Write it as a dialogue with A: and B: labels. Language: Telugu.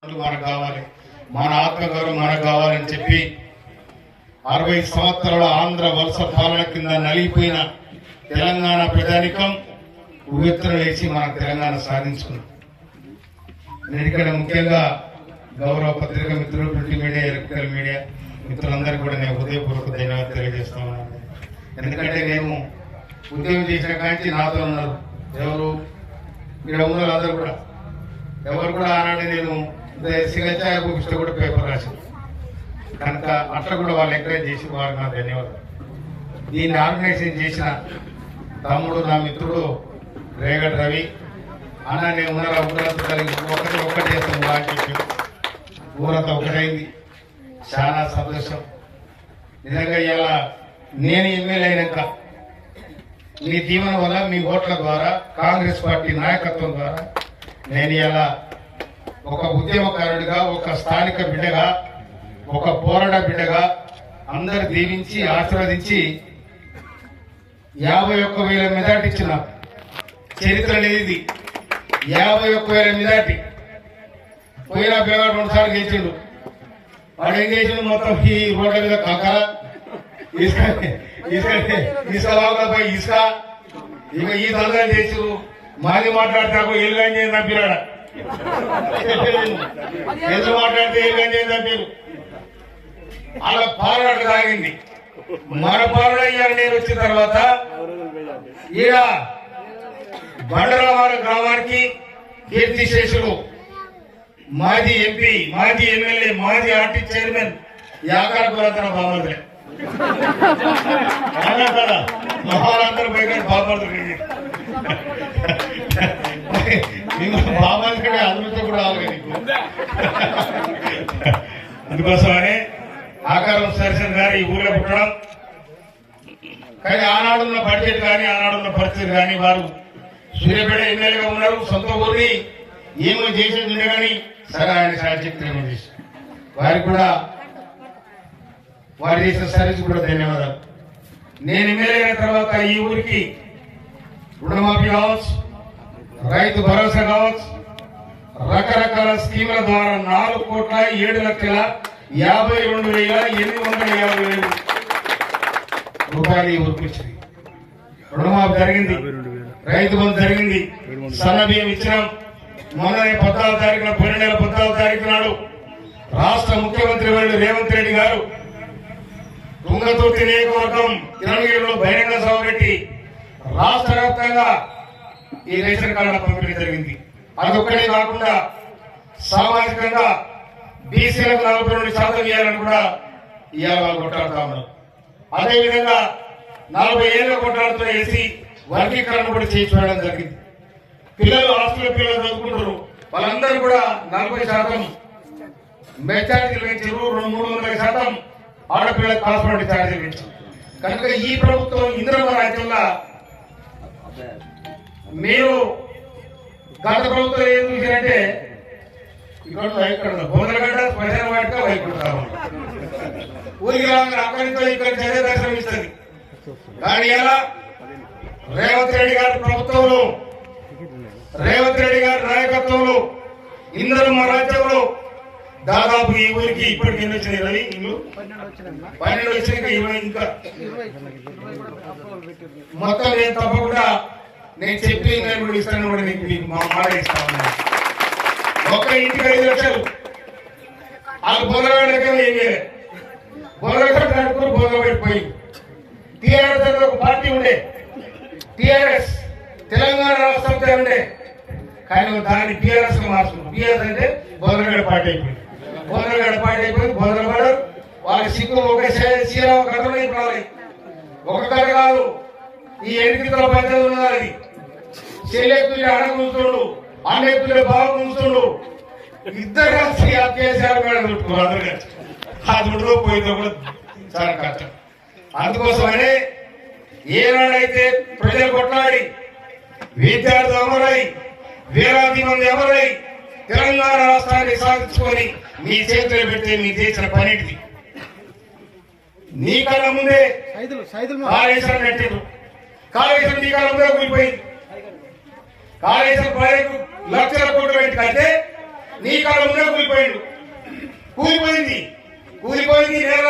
A: మనకు కావాలి, మన ఆత్మగౌరవం మనకు కావాలని చెప్పి 60 సంవత్సరాల ఆంధ్ర వలస పాలన కింద నలిగిపోయిన తెలంగాణ ప్రజానికం ఉవ్వెత్తున లేచి మన తెలంగాణ సాధించుకున్నాం. నేను ఇక్కడ ముఖ్యంగా గౌరవ పత్రిక మిత్రులు, ప్రింట్ మీడియా, ఎలక్ట్రికల్ మీడియా మిత్రులందరికీ కూడా నేను హృదయపూర్వక ధన్యవాదాలు తెలియజేస్తా ఉన్నాను. ఎందుకంటే నేను ఉద్యోగం చేసిన కాంచి నాతో ఉన్నారు, ఎవరు ఇక్కడ ఉన్న వాళ్ళందరూ కూడా, ఎవరు కూడా ఆనాడు నేను సిగచాయ ఇష్టం కూడా పేపర్ రాశాను కనుక అట్లా కూడా వాళ్ళు ఎంకరేజ్ చేసి వారికి నా ధన్యవాదాలు. దీన్ని ఆర్గనైజేషన్ చేసిన తమ్ముడు, నా మిత్రుడు రేగడ్ రవి అన్న, నేను ఉన్నారా ఊరంతా కలిగి ఒక్కటి చేస్తాను అని చెప్పి ఊరంతా ఒకటైంది. చాలా సంతోషం. నిజంగా ఇలా నేను ఎమ్మెల్యే అయినాక మీ దీవెన వల్ల, మీ ఓట్ల ద్వారా, కాంగ్రెస్ పార్టీ నాయకత్వం ద్వారా నేను ఇలా ఒక ఉద్యమకారుడిగా, ఒక స్థానిక బిడ్డగా, ఒక పోరాట బిడ్డగా అందరు దీవించి ఆశీర్వదించి 51,000 మెజార్టీ ఇచ్చిన చరిత్ర అనేది. 51,000 మెజార్టీ. పోయినా పిల్లగాడు 2 సార్లు గెలిచిండు. వాడు ఏం చేసిండు, మొత్తం ఈ రోడ్ల మీద కాకర ఇసుక లాగులపై ఇసుక, ఇక ఈ దందాలు చేసిరు. మాది మాట్లాడతాకు ఎలుగని చేసి తప్పిరాడ, ఎందుకు మాట్లాడితే ఎలుగని చేసి తప్పారు. అలా పాలన సాగింది. మన పాలన అయ్యారు. నేను వచ్చిన తర్వాత ఈడ బండరామాల గ్రామానికి కీర్తిశేషులు, మాజీ ఎంపీ, మాజీ ఎమ్మెల్యే, మాజీ ఆర్టీ చైర్మన్ యాకార పురాతన బామర్దులే కదా, మహారాందరూ పోయి బామర్దులు బామర్దుడే అదృష్టం కూడా రావాలి నీకు. అందుకోసమనే ఆకారం సరసన్ గారు ఈ ఊళ్ళో పుట్టడం. కానీ ఆనాడున్న బడ్జెట్ కానీ, ఆనాడున్న పరిస్థితి కానీ, వారు సూర్యాపేట ఎమ్మెల్యేగా ఉన్నారు. సొంత ఊరిని ఏమో చేసేది ఉండే కానీ సరే ఆయన శాశక్తి ఏమో చేసి వారికి కూడా, వారు చేసిన సర్వీస్ కూడా ధన్యవాదాలు. నేను ఎమ్మెల్యే అయిన తర్వాత ఈ ఊరికి రుణమాఫీ కావచ్చు, రైతు భరోసా కావచ్చు, రకరకాల స్కీముల ద్వారా 4,7,52,850 రూపాయలు ఈ ఊరికి వచ్చింది. రుణమాఫీ జరిగింది, రైతు బంధు జరిగింది, సన్న బియ్యం ఇచ్చినాం. మొన్న 14వ తారీఖున, పోయిన నెల 14వ తారీఖు నాడు రాష్ట్ర ముఖ్యమంత్రి వర్యులు రేవంత్ రెడ్డి గారు తుంగతుర్తి నియోజకవర్గం తిరుమలలో బహిరంగ సభ పెట్టి రాష్ట్ర వ్యాప్తంగా ఈ రేషన్ కార్డుల పంపిణీ జరిగింది. అదొక్కడే కాకుండా సామాజికంగా బీసీలకు 42% ఇవ్వాలని కూడా ఇవాళ వాళ్ళు కొట్లాడుతా ఉన్నారు. అదేవిధంగా 40 ఏళ్ల కొట్లాడుతున్న ఏసీ వర్గీకరణ కూడా చేయించడం జరిగింది. పిల్లలు హాస్టల్ పిల్లలు చదువుకుంటారు, వాళ్ళందరూ కూడా 40% మెచ్చార్జీలు పెంచారు. 300% ఆడపిల్లలకు కాస్మెటిక్ ఛార్జీలు పెంచారు. కనుక ఈ ప్రభుత్వం ఇంద్రమ్మ రాజ్యంలో మీరు గత ప్రభుత్వం ఏం చూసారంటే ఇక్కడ బోధనగడ్డ శ్మశాన వాటిగా వైకుంటారు. ఊరికి అక్కడి నుంచి ఇక్కడ చదివే దర్శనం ఇస్తుంది. కానీ ఎలా రేవంత్ రెడ్డి గారి ప్రభుత్వంలో, రేవంత్ రెడ్డి గారి నాయకత్వంలో ఇంద్రమ్మ రాజ్యంలో దాదాపు ఈ ఊరికి ఇప్పటికి ఎన్ని వచ్చినాయి? రవి ఇల్లు 12 వచ్చినాయి, 20 ఇంకా మొత్తం. నేను తప్పకుండా నేను చెప్పి నేను కూడా ఇస్తాను, కూడా మీకు మా మాట ఇస్తా ఉన్నాను. ఒక్క ఇంటికి 5 లక్షలు. వాళ్ళు బోధనగడ్డకే ఏం చేయలేదు. బోధనగడ్డ కట్టుకుని బోధనపెట్టిపోయి టీఆర్ఎస్ అనేది ఒక పార్టీ ఉండే, టీఆర్ఎస్ తెలంగాణ రాష్ట్రం ఉండే. కానీ దాన్ని టీఆర్ఎస్ గా మార్చుకున్నాం. టీఆర్ఎస్ అంటే బోధనగడ్డ పార్టీ అయిపోయింది. బోధనగడ్డ పార్టీ అయిపోయింది. బోధనగడ్డ వాళ్ళ సిగ్గు ఒక శ్రీరామ కథలు అయిపోవాలి. ఒక కథ కాదు, ఈ ఎన్నికల పంచాయతీ ఉన్నది. చెల్లెత్తులే అడగ ఉంచుతుండు, అన్నెత్తులే బాగా ఉంచుతుండు. ఇద్దరు కలిసి కేసీఆర్ మేడం చుట్టుకున్నారు. అందరు కలిసి ఆ చుట్టూ పోయిందో కూడా చాలా కష్టం. అందుకోసమనే ఏనాడైతే ప్రజలు కొట్లాడి, విద్యార్థులు అమరై, వేలాది మంది అమరై తెలంగాణ రాష్ట్రాన్ని సాధించుకొని మీ చేతులు పెడితే మీ చేసిన పనిటిది. నీ కళ్ళ ముందే కాళేశ్వరం పెట్టారు. కాళేశ్వరం నీ కళ్ళ ముందే కూలిపోయింది. కాళేశ్వరం 10 లక్షల కోట్లు పెట్టి కడితే నీ కళ ముందే కూలిపోయింది. కూలిపోయింది, నేల